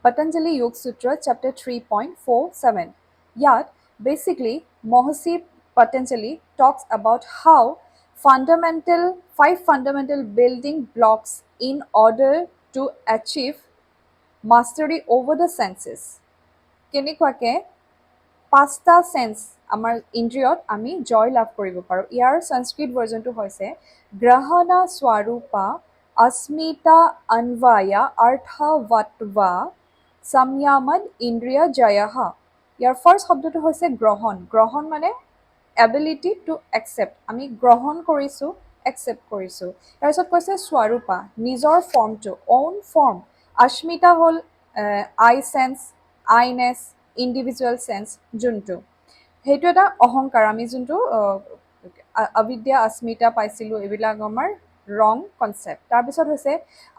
Patanjali Yoga Sutra, chapter 3.47. Yet, basically, Mahasi Patanjali talks about how five fundamental building blocks in order to achieve mastery over the senses. কেনেকুৱাকে পাঁচটা sense আমাৰ ইন্দ্ৰিয়ত আমি জয় লাভ কৰিব পাৰোঁ। ইয়াৰ সংস্কৃত ভাৰ্জনটো হৈছে গ্ৰহণা স্বৰূপা अस्मिता अन्वया अर्थवत्वा संयमन ইন্দ্ৰিয় জয়ঃ। ইয়াৰ ফাৰ্ষ্ট শব্দটো হৈছে গ্ৰহণ। গ্ৰহণ মানে এবিলিটি টু একচেপ্ট, আমি গ্ৰহণ কৰিছোঁ, একচেপ্ট কৰিছোঁ। তাৰপিছত কৈছে স্বৰূপা, নিজৰ ফৰ্মটো, অ'ন ফৰ্ম। अस्मिता হ'ল I sense, I ness, individual sense যোনটো, সেইটো এটা অহংকাৰ। আমি যোনটো অবিদ্যা अस्मिता পাইছিলোঁ, এইবিলাক আমাৰ ৰং কনচেপ্ট। তাৰপিছত হৈছে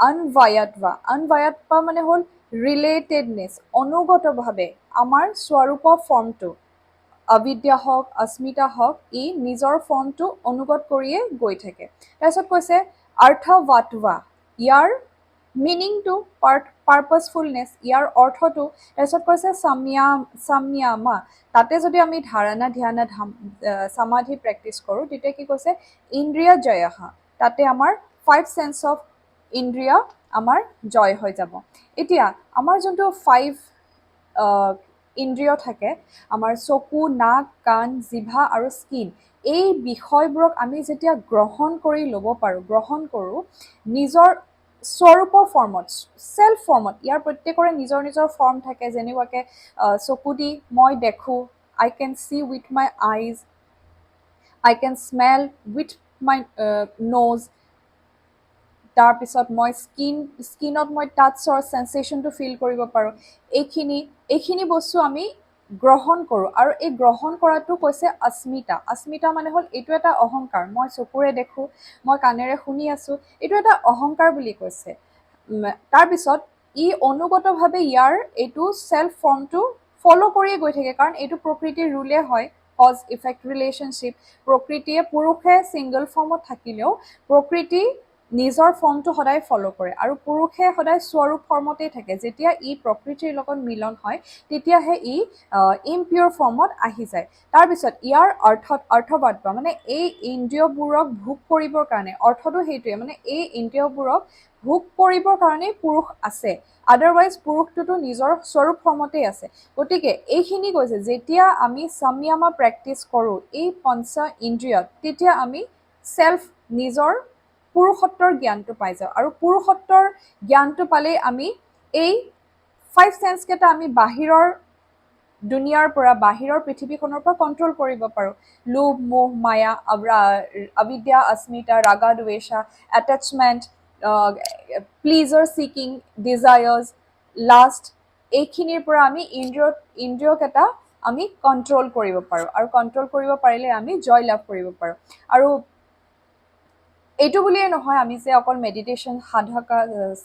অনবয়ত্বা। অনবয়ত্বা মানে হ'ল ৰিলেটেডনেছ, অনুগতভাৱে আমাৰ স্বৰূপ ফৰ্মটো, অবিদ্যা হওক, अस्मिता হওক, ই নিজৰ ফৰ্মটো অনুগত কৰিয়ে গৈ থাকে। তাৰপিছত কৈছে অৰ্থৱত্বা, ইয়াৰ মিনিংটো, পাৰ্পাছফুলনেছ, ইয়াৰ অৰ্থটো। তাৰপিছত কৈছে সংযমা, তাতে যদি আমি ধাৰণা ধ্যান সমাধি প্ৰেক্টিছ কৰোঁ, তেতিয়া কি কৈছে ইন্দ্ৰিয় জয়ঃ, তাতে আমাৰ ফাইভ চেন্স অফ ইন্দ্ৰিয় আমাৰ জয় হৈ যাব। এতিয়া আমাৰ যোনটো ফাইভ ইন্দ্ৰিয় থাকে, আমাৰ চকু, নাক, কাণ, জিভা আৰু স্কিন, এই বিষয়বোৰক আমি যেতিয়া গ্ৰহণ কৰি ল'ব পাৰোঁ, গ্ৰহণ কৰোঁ নিজৰ স্বৰূপৰ ফৰ্মত, চেল্ফ ফৰ্মত। ইয়াৰ প্ৰত্যেকৰে নিজৰ নিজৰ ফৰ্ম থাকে। যেনেকুৱাকৈ চকু দি মই দেখোঁ, I can see with my eyes, I can smell with my nose. তাৰপিছত মই স্কিনত মই টাচৰ চেঞ্চেশ্যনটো ফিল কৰিব পাৰোঁ। এইখিনি বস্তু আমি গ্ৰহণ কৰোঁ, আৰু এই গ্ৰহণ কৰাটো কৈছে अस्मिता। अस्मिता মানে হ'ল এইটো এটা অহংকাৰ, মই চকুৰে দেখোঁ, মই কাণেৰে শুনি আছোঁ, এইটো এটা অহংকাৰ বুলি কৈছে। তাৰপিছত ই অনুগতভাৱে ইয়াৰ এইটো চেল্ফ ফৰ্মটো ফ'ল' কৰিয়ে গৈ থাকে, কাৰণ এইটো প্ৰকৃতিৰ ৰুলে হয়, কজ ইফেক্ট ৰিলেশ্যনশ্বিপ। প্ৰকৃতিয়ে, পুৰুষে ছিংগল ফৰ্মত থাকিলেও প্ৰকৃতি নিজৰ ফৰ্মটো সদায় ফ'ল' কৰে, আৰু পুৰুষে সদায় স্বৰূপ ফৰ্মতেই থাকে। যেতিয়া ই প্ৰকৃতিৰ লগত মিলন হয়, তেতিয়াহে ই ইমপিয়ৰ ফৰ্মত আহি যায়। তাৰপিছত ইয়াৰ অৰ্থৱত্বা, মানে এই ইন্দ্ৰিয়বোৰক ভোগ কৰিবৰ কাৰণে, অৰ্থটো সেইটোৱে, মানে এই ইন্দ্ৰিয়বোৰক ভোগ কৰিবৰ কাৰণেই পুৰুষ আছে, আদাৰৱাইজ পুৰুষটোতো নিজৰ স্বৰূপ ফৰ্মতেই আছে। গতিকে এইখিনি কৈছে, যেতিয়া আমি সংযমা প্ৰেক্টিছ কৰোঁ এই পঞ্চ ইন্দ্ৰিয়ত, তেতিয়া আমি চেল্ফ, নিজৰ পুৰুষত্বৰ জ্ঞানটো পাই যাওঁ, আৰু পুৰুষত্বৰ জ্ঞানটো পালেই আমি এই ফাইভ চেন্সকেইটা আমি বাহিৰৰ দুনিয়াৰ পৰা, বাহিৰৰ পৃথিৱীখনৰ পৰা কণ্ট্ৰল কৰিব পাৰোঁ। লোভ, মোহ, মায়া, অবিদ্যা, अस्मिता, ৰাগা, দ্বেষা, এটেচমেণ্ট, প্লিজাৰ ছিকিং, ডিজায়াৰ্ছ, লাষ্ট, এইখিনিৰ পৰা আমি ইন্দ্ৰিয়কেইটা আমি কণ্ট্ৰল কৰিব পাৰোঁ, আৰু কণ্ট্ৰল কৰিব পাৰিলে আমি জয় লাভ কৰিব পাৰোঁ। আৰু এইটো বুলিয়ে নহয় আমি যে অকল মেডিটেশ্যন সাধকা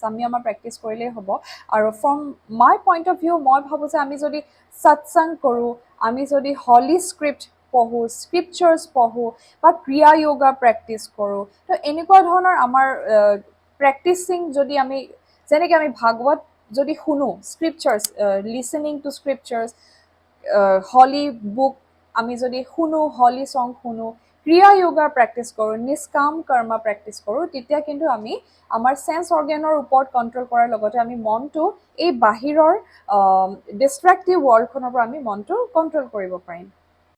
সংযমা প্ৰেক্টিছ কৰিলেই হ'ব। আৰু from my point of view, মই ভাবোঁ যে আমি যদি সৎসংগ কৰোঁ, আমি যদি হলি স্ক্ৰিপ্ট পঢ়োঁ, স্ক্ৰিপচাৰ্ছ পঢ়োঁ, বা ক্ৰিয়া য়োগা প্ৰেক্টিছ কৰোঁ, তো এনেকুৱা ধৰণৰ আমাৰ প্ৰেক্টিচিং, যদি আমি যেনেকৈ আমি ভাগৱত যদি শুনো, স্ক্ৰিপচাৰ্ছ, লিচনিং টু স্ক্ৰিপচাৰ্ছ, হলি বুক আমি যদি শুনো, হলি চং শুনো, ক্ৰিয়া য়োগা প্ৰেক্টিছ কৰোঁ, নিষ্কাম কৰ্মা প্ৰেক্টিছ কৰোঁ, তেতিয়া কিন্তু আমি আমাৰ চেন্স অৰ্গেনৰ ওপৰত কণ্ট্ৰল কৰাৰ লগতে আমি মনটো এই বাহিৰৰ ডিষ্ট্ৰেক্টিভ ৱৰ্ল্ডখনৰ পৰা আমি মনটো কণ্ট্ৰল কৰিব পাৰিম।